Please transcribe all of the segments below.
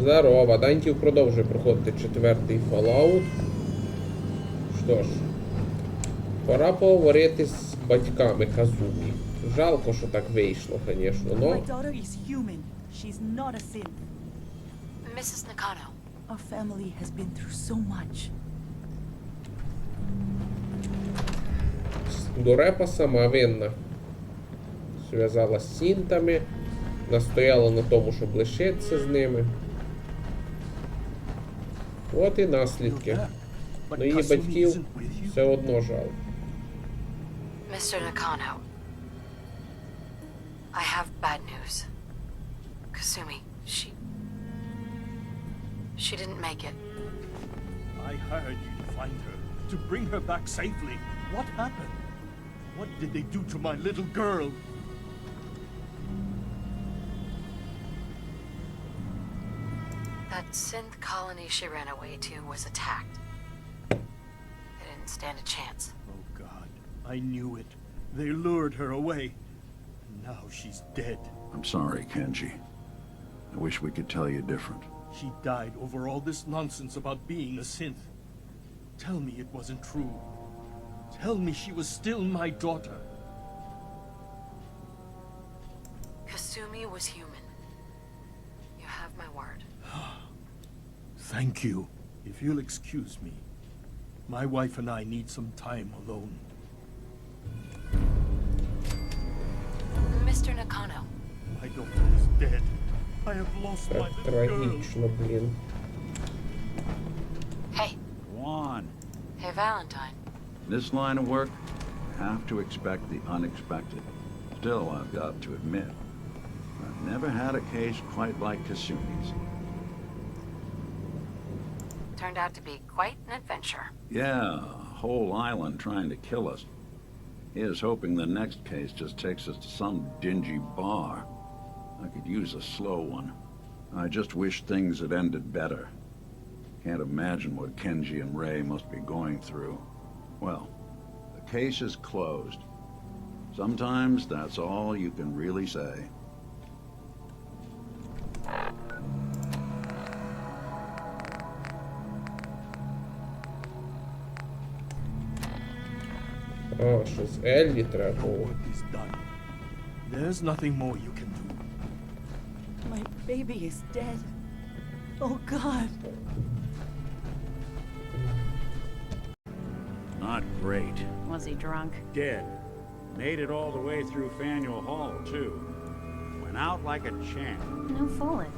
Здорово, Дантів продовжує проходити 4-й Fallout. Що ж, пора поговорити з батьками Казумі. Жалко, що так вийшло, звісно, но... My daughter is human. She's not a synth. Mrs. Nakano. Our family has been through so much. Дурепа сама винна. Зв'язала з сінтами, настояла на тому, щоб лишитися з ними. От і наслідки. Но її батьків все одно жаль. Mr. Nakano. I have bad news. Kasumi, she didn't make it. I hired you to find her, to bring her back safely. What happened? What did they do to my little girl? That synth colony she ran away to was attacked. They didn't stand a chance. Oh God, I knew it. They lured her away. Now she's dead. I'm sorry, Kenji. I wish we could tell you different. She died over all this nonsense about being a synth. Tell me it wasn't true. Tell me she was still my daughter. Kasumi was human. You have my word. Thank you. If you'll excuse me, my wife and I need some time alone. Mr. Nakano. My daughter is dead. I have lost my Так little girl. трагічно, блін. Hey. Go on. Hey, Valentine. In this line of work, you have to expect the unexpected. Still, I've got to admit, I've never had a case quite like Kasumi's. Turned out to be quite an adventure. Yeah, a whole island trying to kill us. Here's hoping the next case just takes us to some dingy bar. I could use a slow one. I just wish things had ended better. Can't imagine what Kenji and Ray must be going through. Well, the case is closed. Sometimes that's all you can really say. А, що з Еллі треба було. Work is done. There's nothing more you can do. My baby is dead. Oh God. Not great. Was he drunk? Dead. Made it all the way through Faneuil Hall, too. Went out like a champ. No fooling.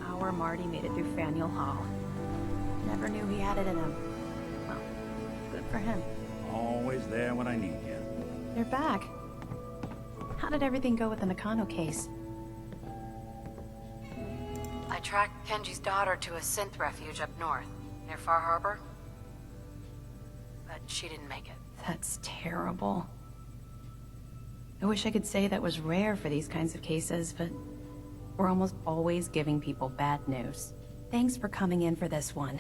Our Marty made it through Faneuil Hall. Never knew he had it in him. Well, good for him. Always there when I need you. You're back. How did everything go with the Nakano case? I tracked Kenji's daughter to a synth refuge up north, near Far Harbor. But she didn't make it. That's terrible. I wish I could say that was rare for these kinds of cases, but we're almost always giving people bad news. Thanks for coming in for this one.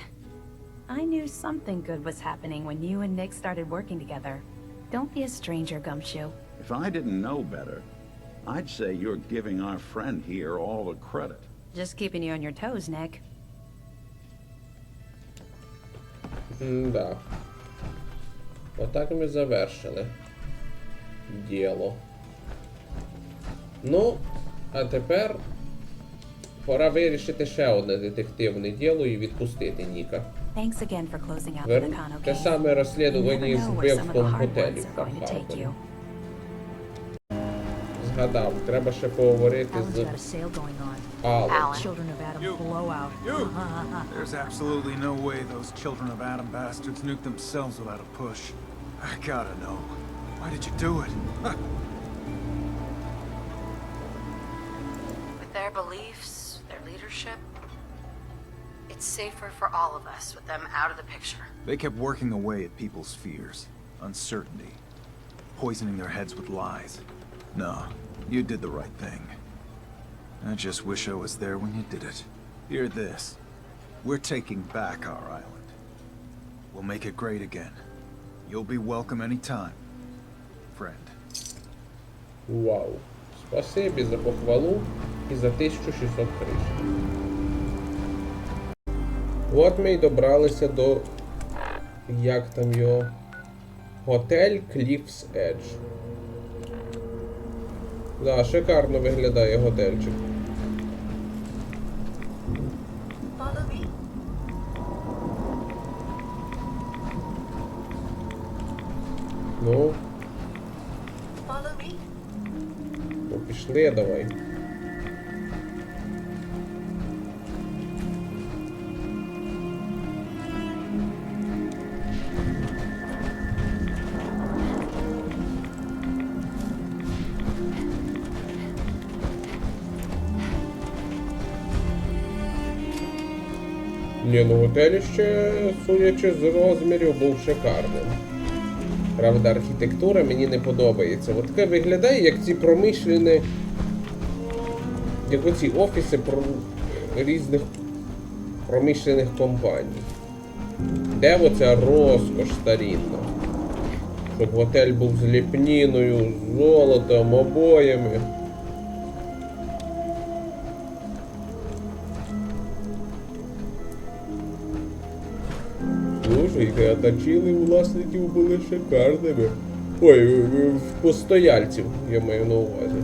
I knew something good was happening when you and Nick started working together. Don't be a stranger, Gumshoe. If I didn't know better, I'd say you're giving our friend here all the credit. Just keeping you on your toes, Nick. Да. Отак ми завершили діло. Ну, а тепер пора вирішити ще одне детективне діло і відпустити Ніка. Thanks again for closing out the Nakano Те case. саме You розслідування never з know where some of the вбивством в hard готелі ones в are going to take Фархарборі. you. Згадав, треба ще поговорити Alan's з got a sale going on. Аллом. Alan. Children of Adam You. blowout. There's absolutely no way those children of Adam bastards nuked themselves without a push. I gotta know. Why did you do it? With their beliefs, their leadership, it's safer for all of us with them out of the picture. They kept working away at people's fears, uncertainty, poisoning their heads with lies. No, you did the right thing. I just wish I was there when you did it. Hear this. We're taking back our island. We'll make it great again. You'll be welcome anytime, friend. Вау. Спасибі за похвалу і за 1600 кришок. От ми й добралися до... Як там його? Готель Cliff's Edge. Да, шикарно виглядає готельчик. Follow me. Ну, Follow me. ну пішли давай. Ні, ну готеліще, судячи з розмірів, був шикарним. Правда, архітектура мені не подобається. От таке виглядає, як ці промишлені... Як оці офіси різних промишлених компаній. Де оця розкош старінна? Щоб готель був з ліпніною, з золотом, обоями. Слушайте, а точили власників були шикарними. Ой, постояльців, я маю на увазі.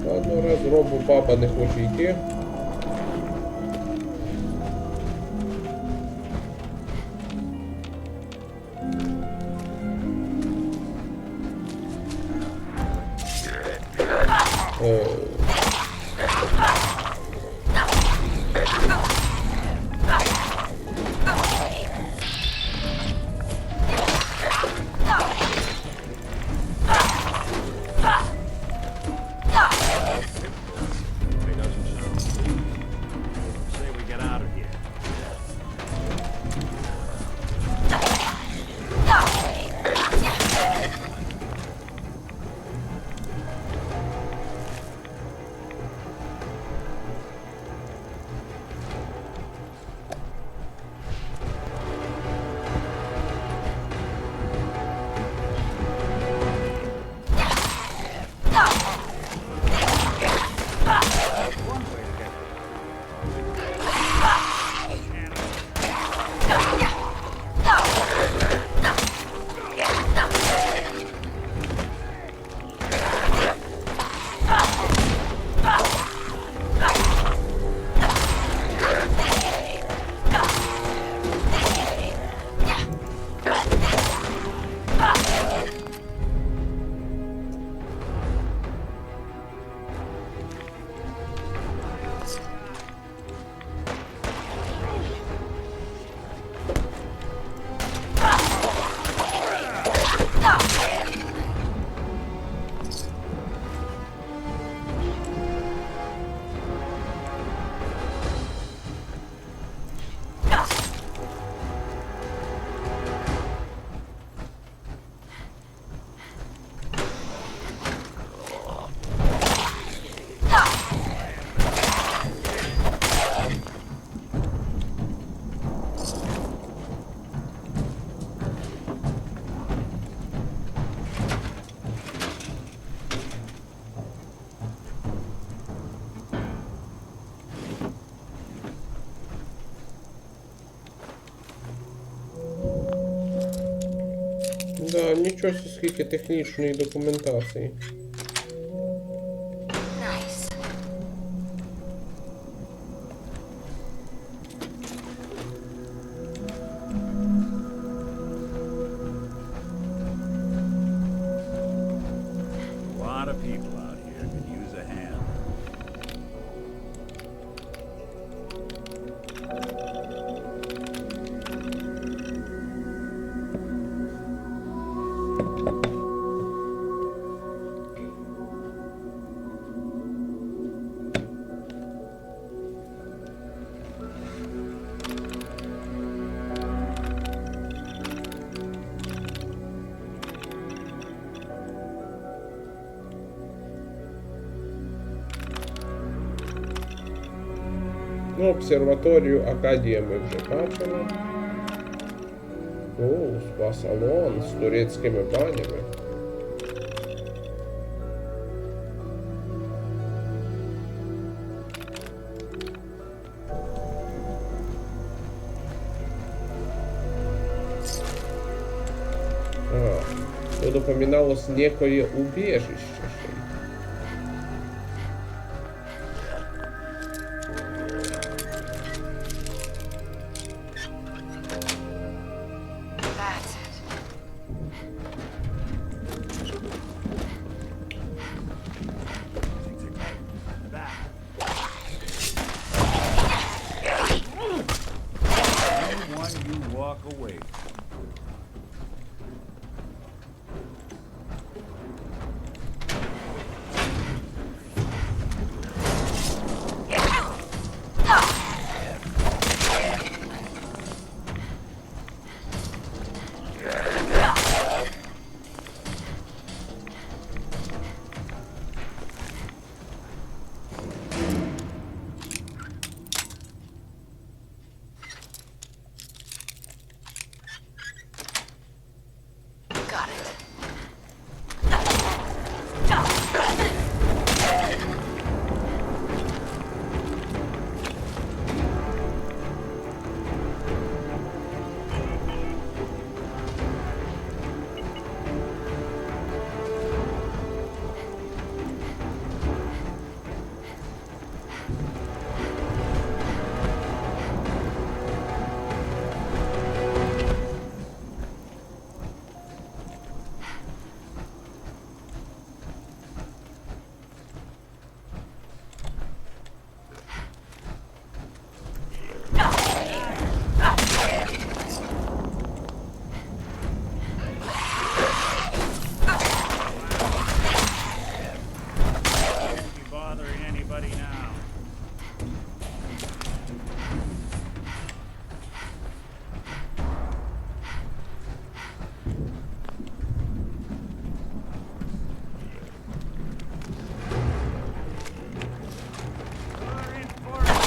Ладно, раз робу папа не хоче йти. Say we get out of here. Да, нічого скільки технічної документації. Nice. A lot of people out here could use a hand. Ну, обсерваторію Акадія ми вже бачили. О, спа-салон з турецькими банями. Тут упоминалось некое убежище. That's it. Anyone you walk away. Got it. You bothering anybody now? You're in for it.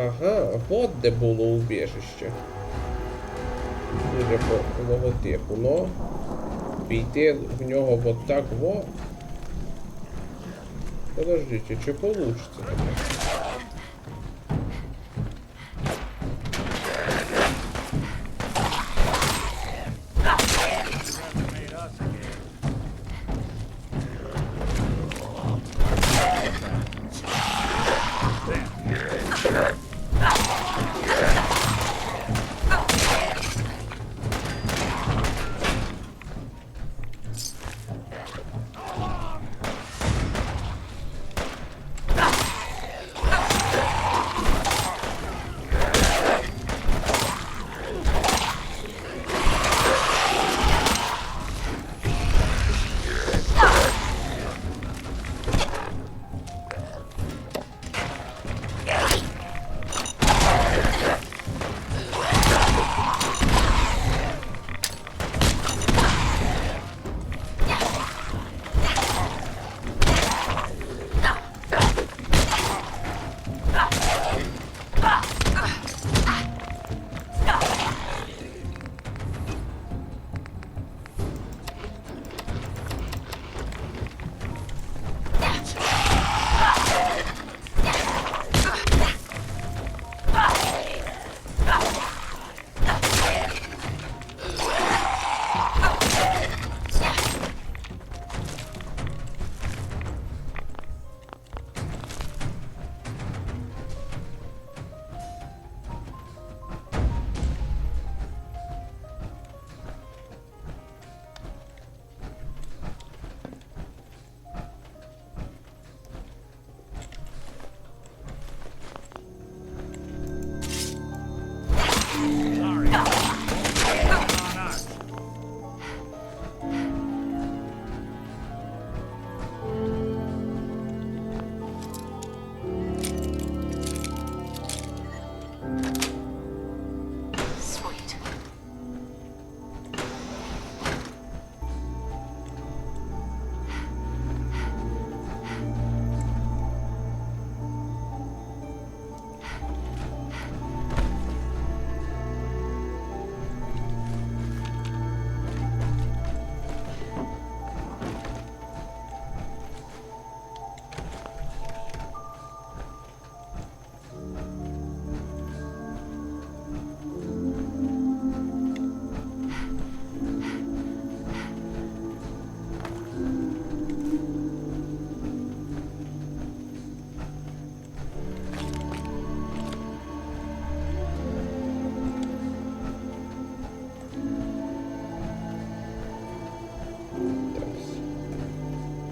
Ага, от де було убіжище. Судя по логотипу, но піти в нього вот так во. Подождите, чи получится таке? Made us again.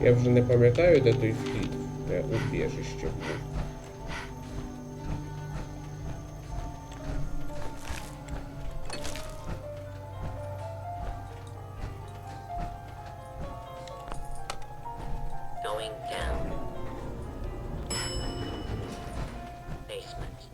Я вже не пам'ятаю, де той вхід, де убіжище був. Going down. Basement.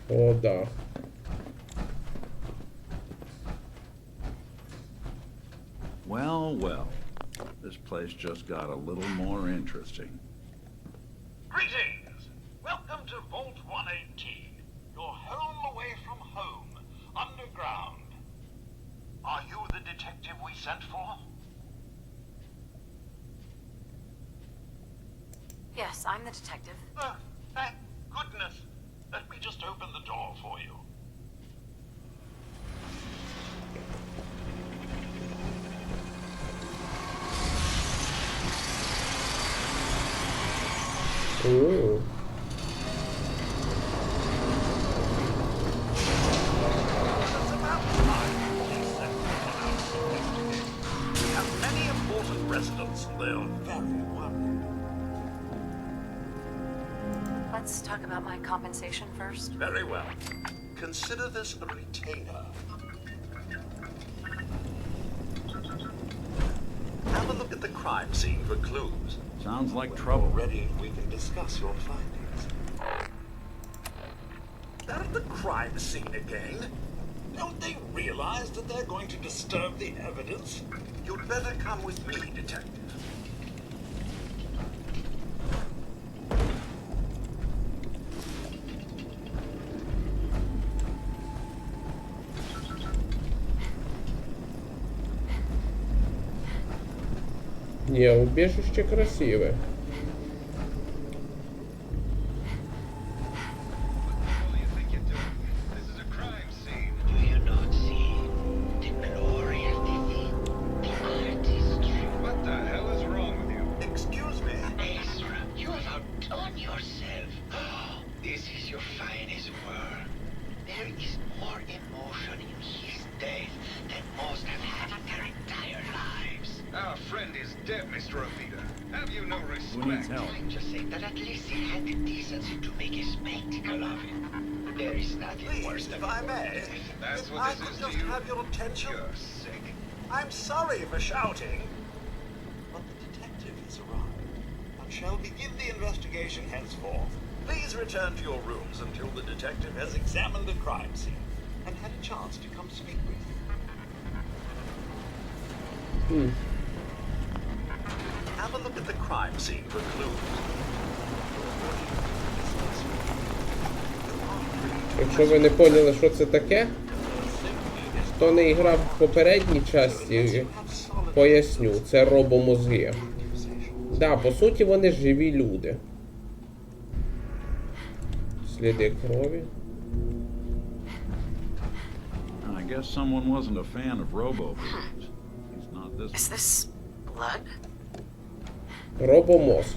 О, да. Well, well. This place just got a little more interesting. Greetings! Welcome to Vault 118. Your home away from home. Underground. Are you the detective we sent for? Yes, I'm the detective. Oh, thank goodness. Let me just open the door for you. Ooh. It's about time we sent someone out to investigate. We have many important residents and they are very worried. Let's talk about my compensation first. Very well. Consider this a retainer. Have a look at the crime scene for clues. Sounds like When trouble. you're ready, we can discuss your findings. At the crime scene again? Don't they realize that they're going to disturb the evidence? You'd better come with me, detective. Ні, убіжище красиве. Do you not see the glory of defeat, the artistry? What the hell is wrong with you? Excuse me? Ezra, you have outdone yourself. This is your finest work. There is more emotion in his death than most have had in their entire lives. Our friend is dead, Mr. Avita. Have you no Who needs respect? help? Trying to say that at least he had the decency to make a spectacle of it. There is nothing worse than I may. That's If what I this could is to just you? have your attention. You're sick. I'm sorry for shouting. But the detective has arrived and shall begin the investigation henceforth. Please return to your rooms until the detective has examined the crime scene and had a chance to come speak with you. Have a look at the crime scene for clues. Якщо ви не поняли, що це таке, хто не грав в попередній часті, поясню, це робомозги. Да, по суті, вони живі люди. Сліди крові. I guess someone wasn't a fan of robo-birds. He's not this. Is this blood? Робомозг.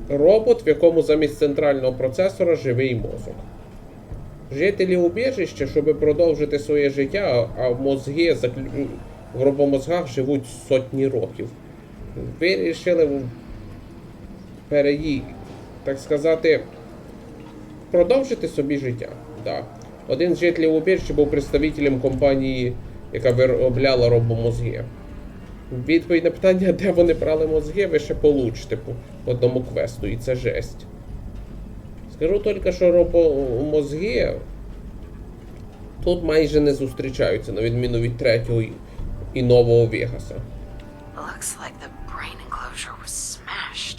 Робот, в якому замість центрального процесора живий мозок. Жителі убіжища, щоб продовжити своє життя, а мозги в робомозгах живуть сотні років. Вирішили так сказати, продовжити собі життя. Да. Один з жителів убіжища був представителем компанії, яка виробляла робомозги. Відповідь на питання, де вони брали мозги, ви ще получите по одному квесту, і це жесть. Скажу тільки, що мозги тут майже не зустрічаються, на відміну від третього і нового Вегаса. Looks like the brain enclosure was smashed.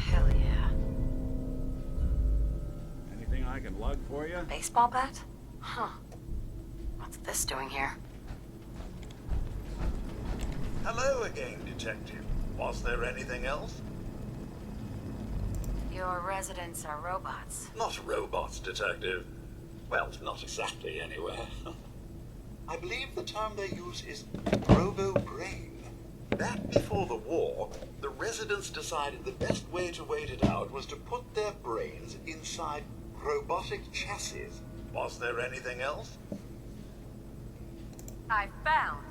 Hell yeah. Anything I can lug for you? Baseball bat? Huh. What's this doing here? Hello again, Detective. Was there anything else? Your residents are robots. Not robots, Detective. Well, not exactly, anyway. I believe the term they use is robo-brain. Back before the war, the residents decided the best way to wait it out was to put their brains inside robotic chassis. Was there anything else? I found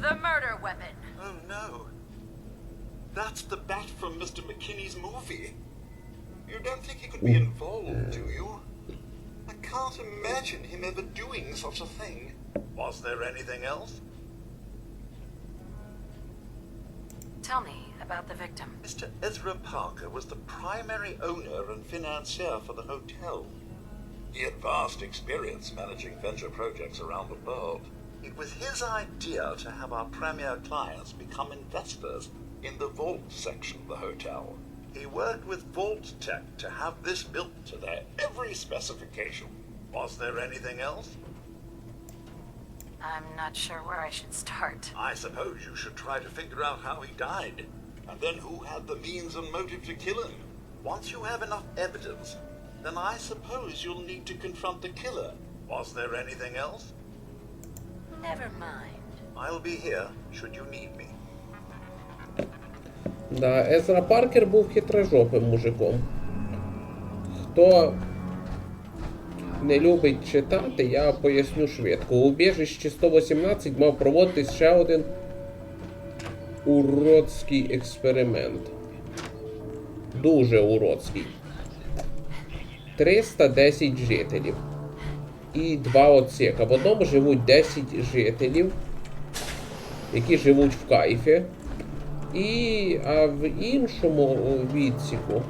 the murder weapon. Oh no. That's the bat from Mr. McKinney's movie. You don't think he could be involved, do you? I can't imagine him ever doing such a thing. Was there anything else? Tell me about the victim. Mr. Ezra Parker was the primary owner and financier for the hotel. He had vast experience managing venture projects around the world. It was his idea to have our premier clients become investors in the vault section of the hotel. He worked with Vault Tech to have this built to their every specification. Was there anything else? I'm not sure where I should start. I suppose you should try to figure out how he died, and then who had the means and motive to kill him. Once you have enough evidence, then I suppose you'll need to confront the killer. Was there anything else? Never mind. I'll be here, should you need me. Да, Езра Паркер був хитрожопим мужиком. Хто не любить читати, я поясню швидко. У убіжищі 118 мав проводитись ще один уродський експеримент. Дуже уродський. 310 жителів. І 2 отсека. В одному живуть 10 жителів, які живуть в кайфі. А в іншому відсіку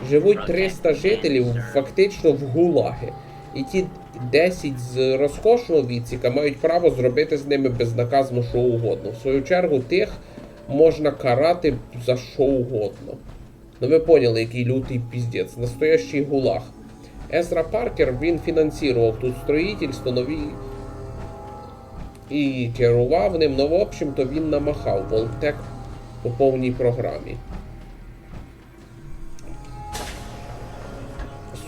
живуть 300 жителів фактично в гулаги. І ті 10 з розкошного відсіка мають право зробити з ними безнаказано що угодно. В свою чергу тих можна карати за що угодно. Ну ви поняли, який лютий піздець. Настоящий гулаг. Езра Паркер, він фінансував тут строїтельство, нові... І керував ним, ну в общем-то він намахав Волтек по повній програмі.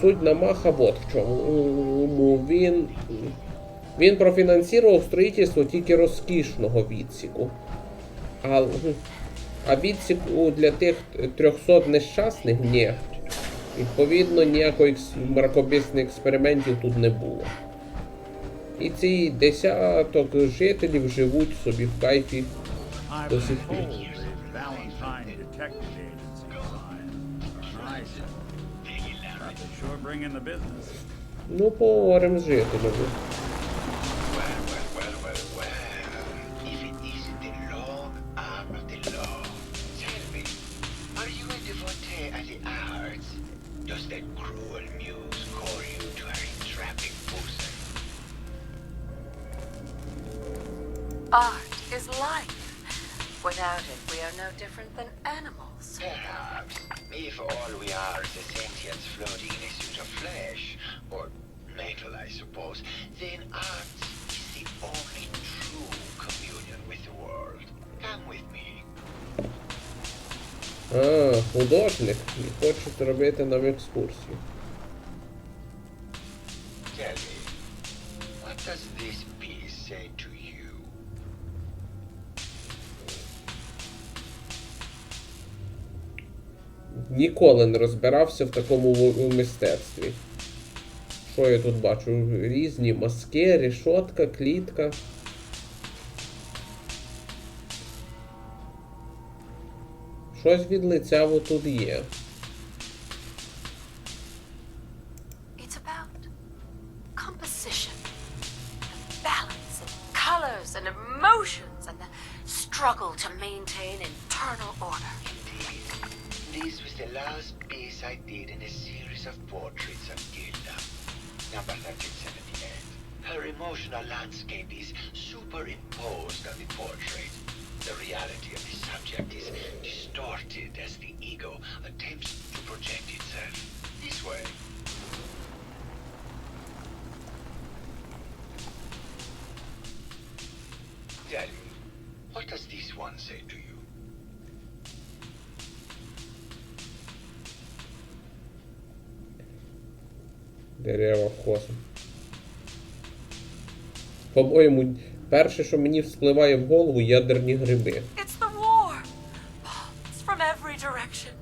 Суть намаха вот в чому. Він профінансував строїтельство тільки розкішного відсіку. А відсіку для тих 300 нещасних – ні. Відповідно, ніякої мракобісних експериментів тут не було. І ці десяток жителів живуть собі в кайфі до сих пір. Ну, поговоримо з жителями. If it isn't the long arm of the law, tell me, are you a devotee of the arts? Does that cruel muse call you to her entrapping bosom? Art is life. Without it, we are no different than animals. Perhaps, if all we are is a sentience floating in a suit of flesh, or metal, I suppose, then art is the only true communion with the world. Come with me. Художник. І хоче зробити нам екскурсію. Tell me, what does this piece say to you? Ніколи не розбирався в такому мистецтві. Що я тут бачу? Різні маски, решетка, клітка. Щось від лиця тут є. the last piece I did in a series of portraits of Gilda, number 1378. Her emotional landscape is superimposed on the portrait. The reality of the subject is distorted as the ego attempts to project itself this way. Tell me, what does this one say to you? Дерева в космос. По-моєму, перше, що мені вспливає в голову, ядерні гриби. It's the war! Bombs from every direction.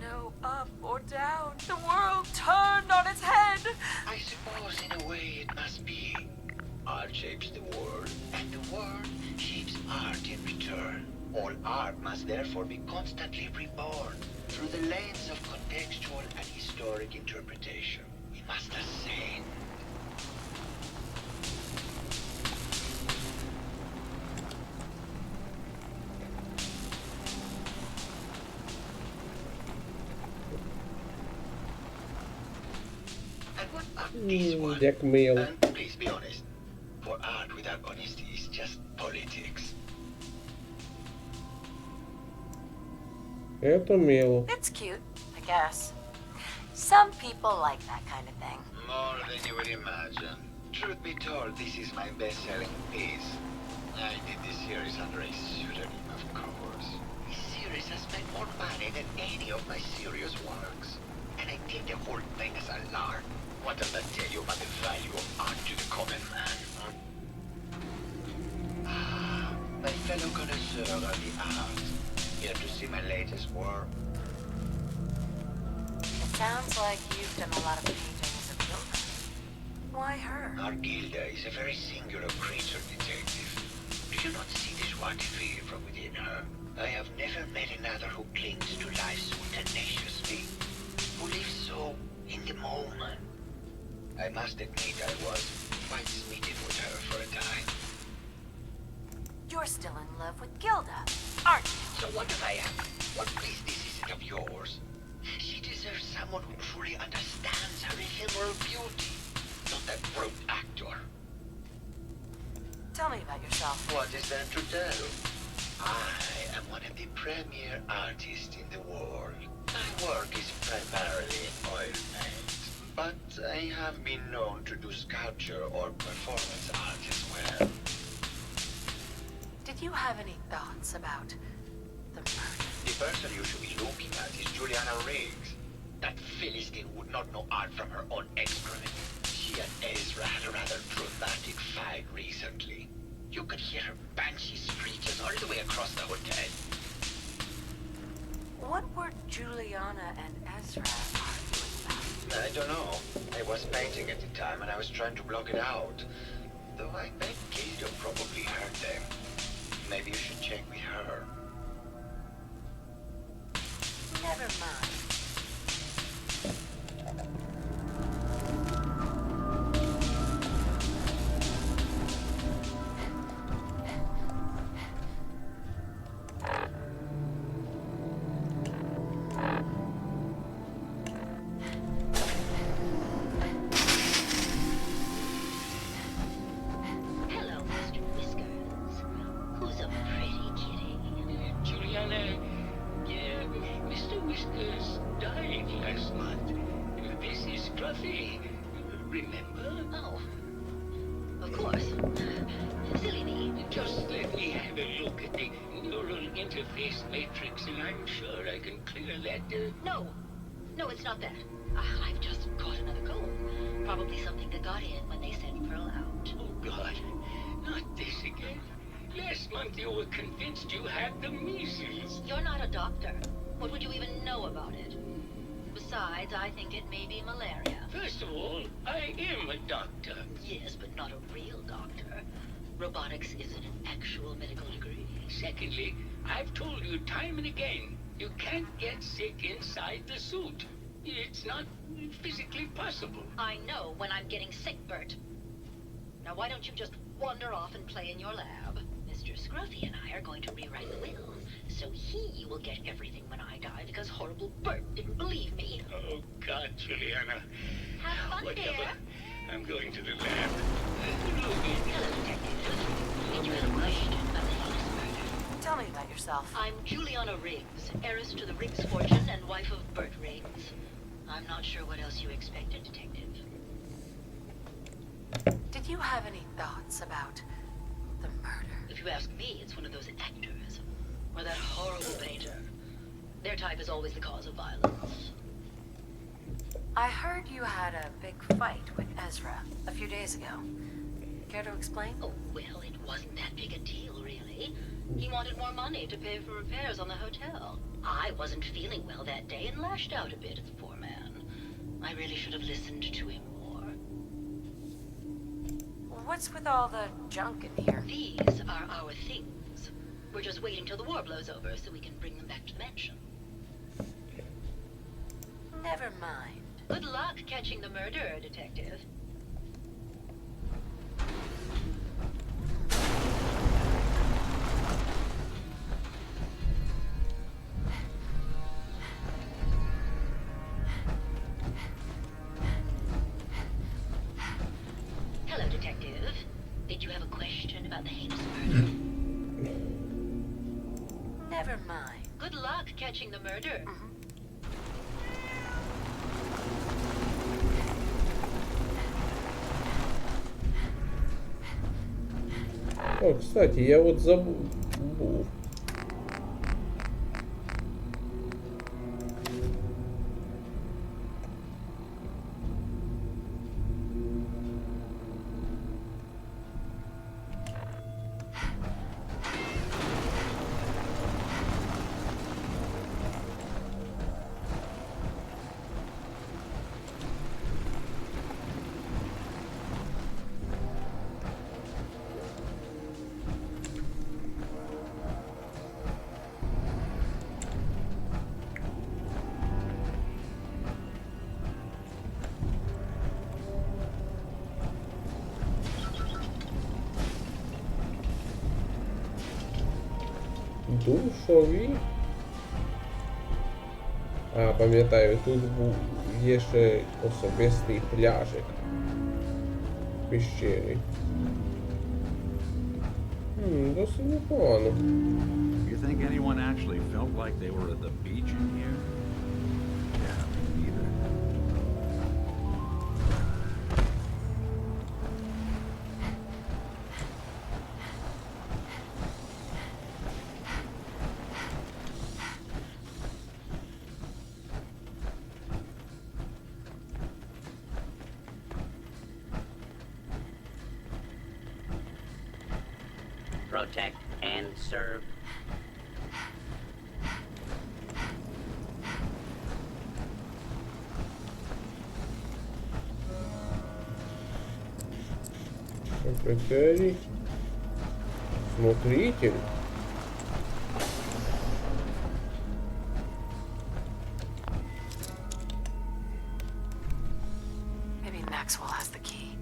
No up or down. The world turned on its head. I suppose in a way it must be. Art shapes the world, and the world shapes art in return. All art must therefore be constantly reborn through the lens of contextual and historic interpretation. We must ascend. And what about this one? Як мило. And please be honest, for art without honesty is just politics. Это мило. It's cute, I guess. Some people like that kind of thing. More than you would imagine. Truth be told, this is my best-selling piece. I did this series under a pseudonym, of course. This series has made more money than any of my serious works. And I did the whole thing as a lark. What does that tell you about the value of art to the common man? Ah, my fellow connoisseur of the arts. Here to see my latest work? It sounds like you've done a lot of paintings of Gilda. Why her? Our Gilda is a very singular creature, detective. Do you not see the joie de vivre from within her? I have never met another who clings to life so tenaciously, who lives so in the moment. I must admit I was quite smitten with her for a time. You're still in love with Gilda, aren't you? So what if I am? What business is it of yours? She deserves someone who truly understands her ephemeral beauty, not that brute actor. Tell me about yourself. What is there to tell? I am one of the premier artists in the world. My work is primarily oil paint, but I have been known to do sculpture or performance art as well. Did you have any thoughts about the murder? The person you should be looking at is Juliana Riggs. That Philistine would not know art from her own excrement. She and Ezra had a rather dramatic fight recently. You could hear her banshee screeches all the way across the hotel. What were Juliana and Ezra arguing about? I don't know. I was painting at the time and I was trying to block it out. Though I bet Gilda probably heard them. Maybe you should check with her. Never mind. Hello, Mr. Whiskers. Who's a pretty kitty? Juliana, Mr. Whiskers died last month. This is Scruffy. Remember? Oh, of course. Silly me. Just let me have a look at the neural interface matrix, and I'm sure I can clear that. No, it's not that. I've just caught another cold. Probably something that got in when they sent Pearl out. Oh, God. Not this again. Last month you were convinced you had the measles. You're not a doctor. What would you even know about it? Besides, I think it may be malaria. First of all, I am a doctor. Yes, but not a real doctor. Robotics isn't an actual medical degree. Secondly, I've told you time and again, you can't get sick inside the suit. It's not physically possible. I know when I'm getting sick, Bert. Now why don't you just wander off and play in your lab? Mr. Scruffy and I are going to rewrite the will, so he will get everything when I die because horrible Bert Juliana. Have fun, Whatever. dear. I'm going to the lab. Hello, detective. Did you have a question about the heinous murder? Tell me about yourself. I'm Juliana Riggs, heiress to the Riggs fortune and wife of Bert Riggs. I'm not sure what else you expected, detective. Did you have any thoughts about the murder? If you ask me, it's one of those actors. Or that horrible painter. Their type is always the cause of violence. I heard you had a big fight with Ezra a few days ago. Care to explain? Oh, well, it wasn't that big a deal, really. He wanted more money to pay for repairs on the hotel. I wasn't feeling well that day and lashed out a bit at the poor man. I really should have listened to him more. What's with all the junk in here? These are our things. We're just waiting till the war blows over so we can bring them back to the mansion. Never mind. Good luck catching the murderer, detective. Hello, detective. Did you have a question about the heinous murder? Never mind. Good luck catching the murderer. О, кстати, я вот забыл. Душові. А, пам'ятаю, тут є ще особистий пляжик. Піщений. Досить непогано. You think anyone actually felt like they were at the beach in here? Yeah, me neither. Protect and serve. Секретарь. Смотритель. Maybe Maxwell has the key.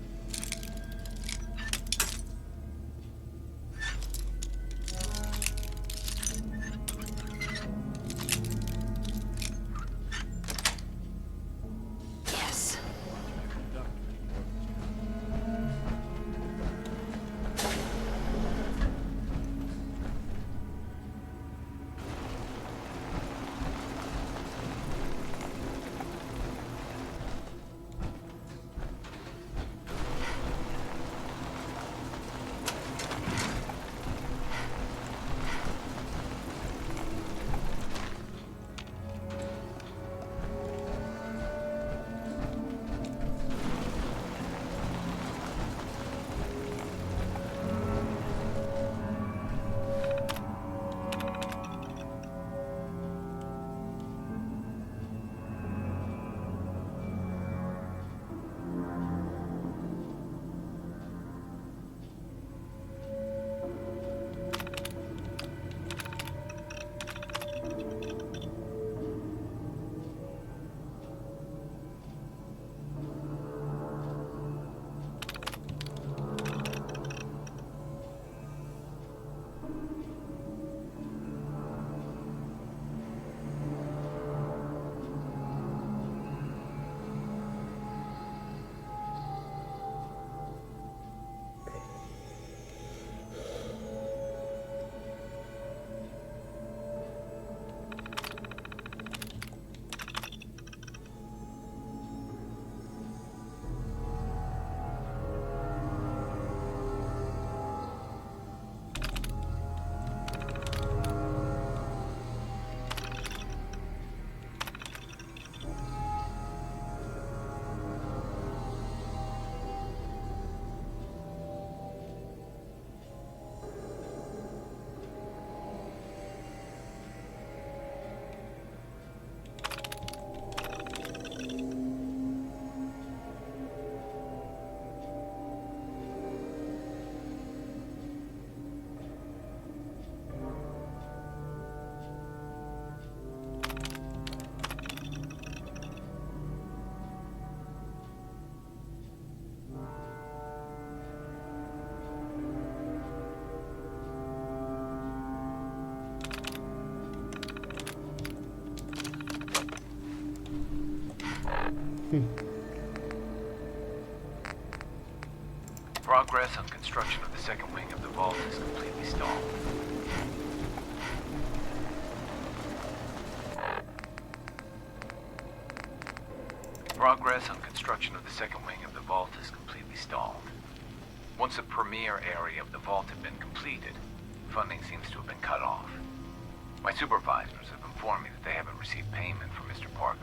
Yes. Progress on construction of the second wing of the vault is completely stalled. Progress on construction of the second wing of the vault is completely stalled. Once the premier area of the vault had been completed, funding seems to have been cut off. My supervisors have informed me that they haven't received payment from Mr. Parker,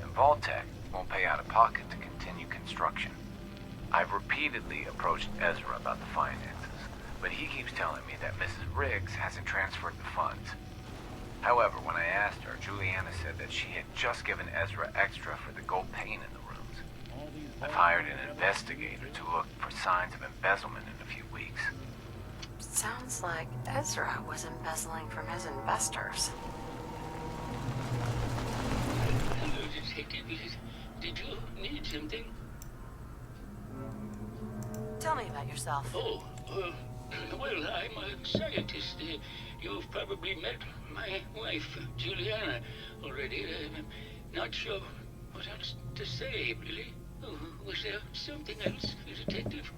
and Vault-Tec won't pay out of pocket to continue construction. I've repeatedly approached Ezra about the finances, but he keeps telling me that Mrs. Riggs hasn't transferred the funds. However, when I asked her, Juliana said that she had just given Ezra extra for the gold paint in the rooms. I've hired an investigator to look for signs of embezzlement in a few weeks. Sounds like Ezra was embezzling from his investors. Hello, Detective. Did you need something? Tell me about yourself. Oh, well, I'm a scientist. You've probably met my wife, Juliana, already. I'm not sure what else to say, really. Oh, was there something else, Detective?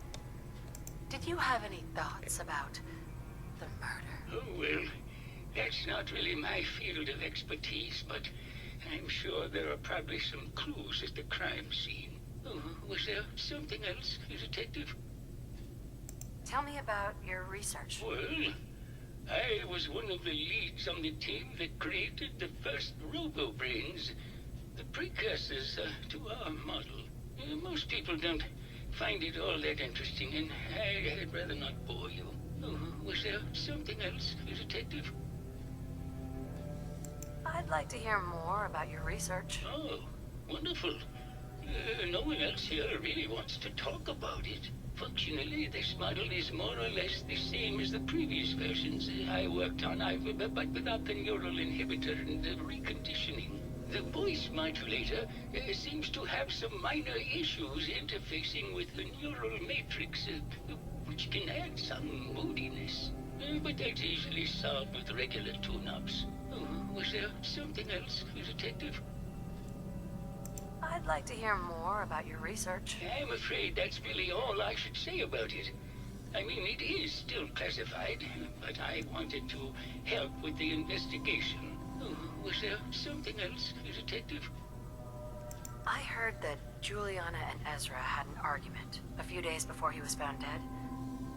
Did you have any thoughts about the murder? Oh, well, that's not really my field of expertise, but I'm sure there are probably some clues at the crime scene. Oh, was there something else, Detective? Tell me about your research. Well, I was one of the leads on the team that created the first robo-brains, the precursors to our model. Most people don't find it all that interesting, and I'd rather not bore you. Oh, was there something else, Detective? I'd like to hear more about your research. Oh, wonderful. No one else here really wants to talk about it. Functionally, this model is more or less the same as the previous versions I worked on, but without the neural inhibitor and the reconditioning. The voice modulator seems to have some minor issues interfacing with the neural matrix, which can add some moodiness. But that's easily solved with regular tune-ups. Oh, was there something else, Detective? I'd like to hear more about your research. I'm afraid that's really all I should say about it. I mean, it is still classified, but I wanted to help with the investigation. Oh, was there something else, Detective? I heard that Juliana and Ezra had an argument a few days before he was found dead.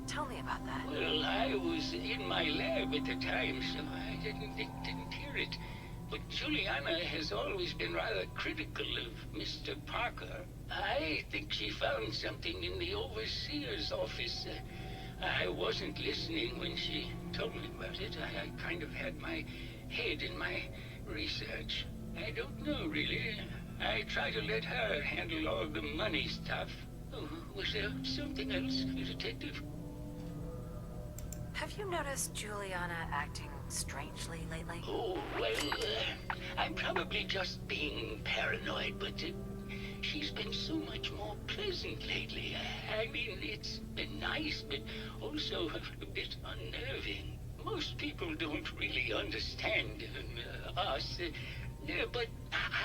Tell me about that. Well, I was in my lab at the time, so I didn't hear it. But Juliana has always been rather critical of Mr. Parker. I think she found something in the overseer's office. I wasn't listening when she told me about it. I kind of had my head in my research. I don't know, really. I try to let her handle all the money stuff. Oh, was there something else, Detective? Have you noticed Juliana acting strangely lately? Oh, well, I'm probably just being paranoid, but she's been so much more pleasant lately. I mean, it's been nice, but also a bit unnerving. Most people don't really understand us, but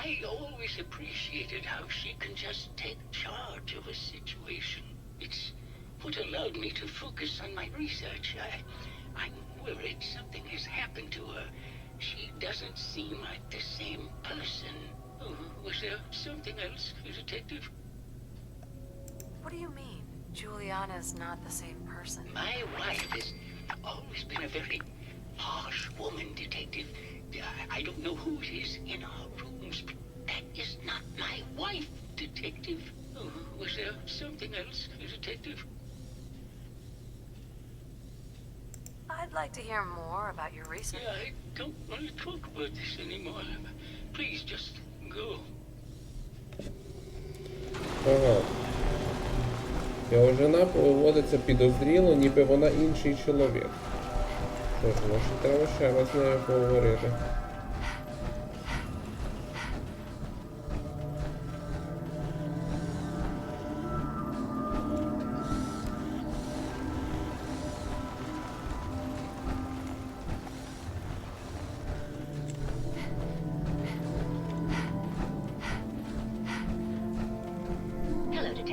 I always appreciated how she can just take charge of a situation. It's what allowed me to focus on my research. I'm worried something has happened to her. She doesn't seem like the same person. Oh, was there something else, Detective? What do you mean? Juliana's not the same person. My wife has always been a very harsh woman, Detective. I don't know who it is in our rooms, but that is not my wife, Detective. Oh, was there something else, Detective? I'd like to hear more about your research. I don't want to talk about this anymore. Please, just go. Ага. Його жена поводиться підозріло, ніби вона інший чоловік. Що ж, значить, треба ще раз з нею поговорити.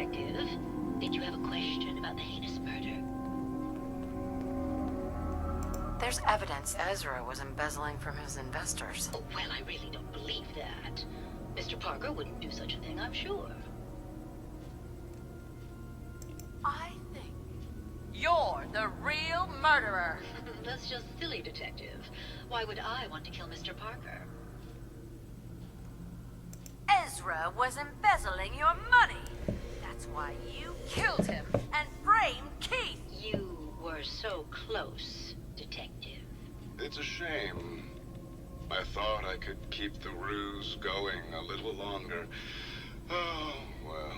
Detective. Did you have a question about the heinous murder? There's evidence Ezra was embezzling from his investors. Oh, well, I really don't believe that. Mr. Parker wouldn't do such a thing, I'm sure. I think you're the real murderer. That's just silly, Detective. Why would I want to kill Mr. Parker? Ezra was embezzling your money. That's why you killed him and framed Keith. You were so close, Detective. It's a shame. I thought I could keep the ruse going a little longer. Oh, well.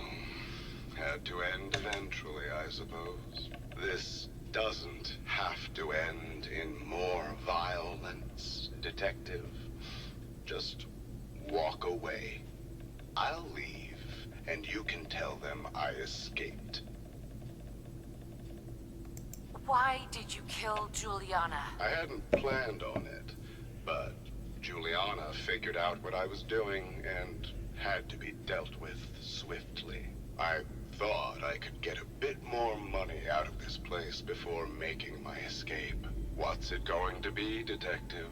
Had to end eventually, I suppose. This doesn't have to end in more violence, Detective. Just walk away. I'll leave, and you can tell them I escaped. Why did you kill Juliana? I hadn't planned on it, but Juliana figured out what I was doing and had to be dealt with swiftly. I thought I could get a bit more money out of this place before making my escape. What's it going to be, Detective?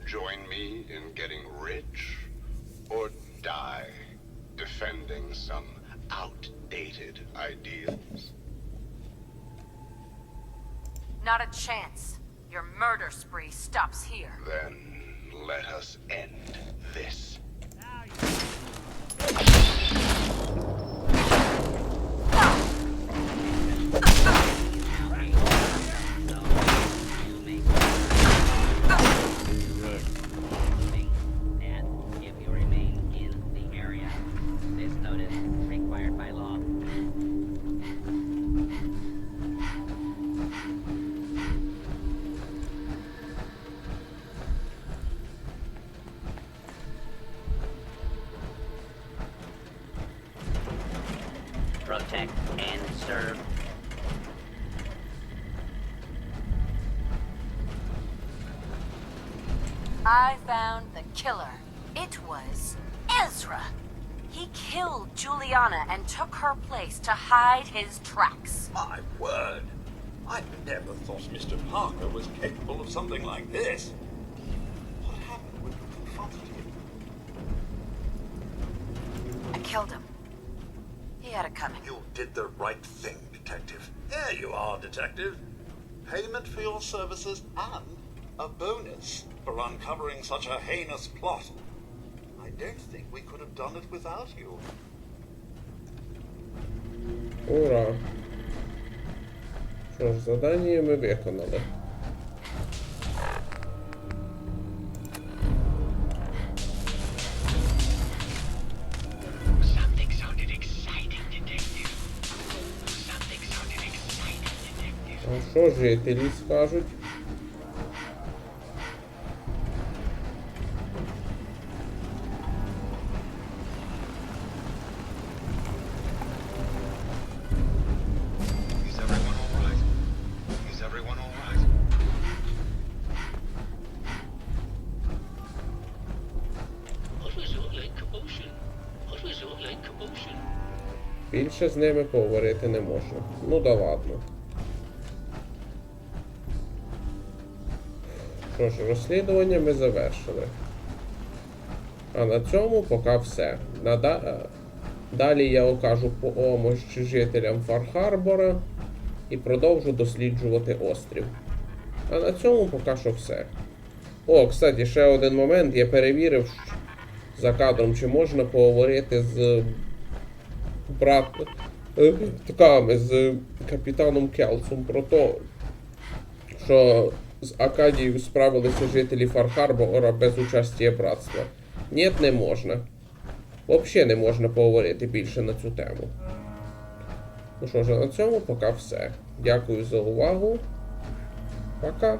Join me in getting rich? Or die defending some outdated ideals? Not a chance. Your murder spree stops here. Then let us end this. Protect and serve. I found the killer. It was Ezra. He killed Juliana and took her place to hide his tracks. My word! I never thought Mr. Parker was capable of something like this. What happened when you confronted him? I killed him. He had it coming. You did the right thing, Detective. Here you are, Detective. Payment for your services and a bonus for uncovering such a heinous plot. I don't think we could have done it without you. Ура! Що ж, завдання ми виконали. Something sounded exciting, Detective. Something sounded exciting, Detective. А що жителі скажуть? Is everyone all right? Is everyone all right? What was all that commotion? What was all that commotion? Більше з ними поговорити не можна. Ну да ладно. Що ж, розслідування ми завершили. А на цьому поки все. Далі я окажу помощь жителям Фар-Харбора і продовжу досліджувати острів. А на цьому поки що все. О, кстати, ще один момент. Я перевірив за кадром, чи можна поговорити з з капітаном Келсом про те, що з Акадією справилися жителі Фар-Харбора без участі братства. Ні, не можна. Взагалі не можна поговорити більше на цю тему. Ну що ж, на цьому поки все. Дякую за увагу. Пока.